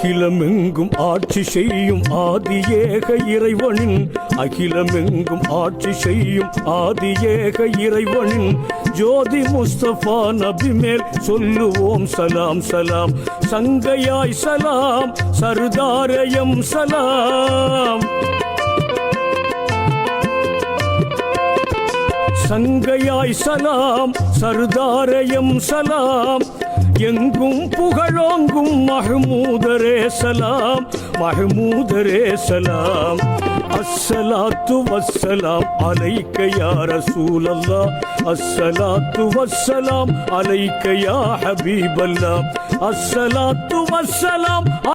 அகிலமெங்கும் ஆட்சி செய்யும் ஆதியேக இறைவனின் அகிலமெங்கும் ஆட்சி செய்யும் ஆதியேக இறைவனின் ஜோதி முஸ்தபா நபி மேல் சொல்லுவோம் சலாம் சலாம். சங்கையாய் சலாம், சர்தாரயம் சலாம். சங்கையாய் சலாம், சர்தாரயம் சலாம். எங்கும் புகழோங்கும் மஹ்மூதரே சலாம், மஹ்மூதரே சலாம். அஸ்ஸலாத்து வஸ்ஸலாம் அலைக்க யா ரசூலல்லாஹ். அஸ்ஸலாத்து வஸ்ஸலாம் அலைக்க யா ஹபீபல்லாஹ். அஸ்ஸலாத்து வஸ்ஸலாம்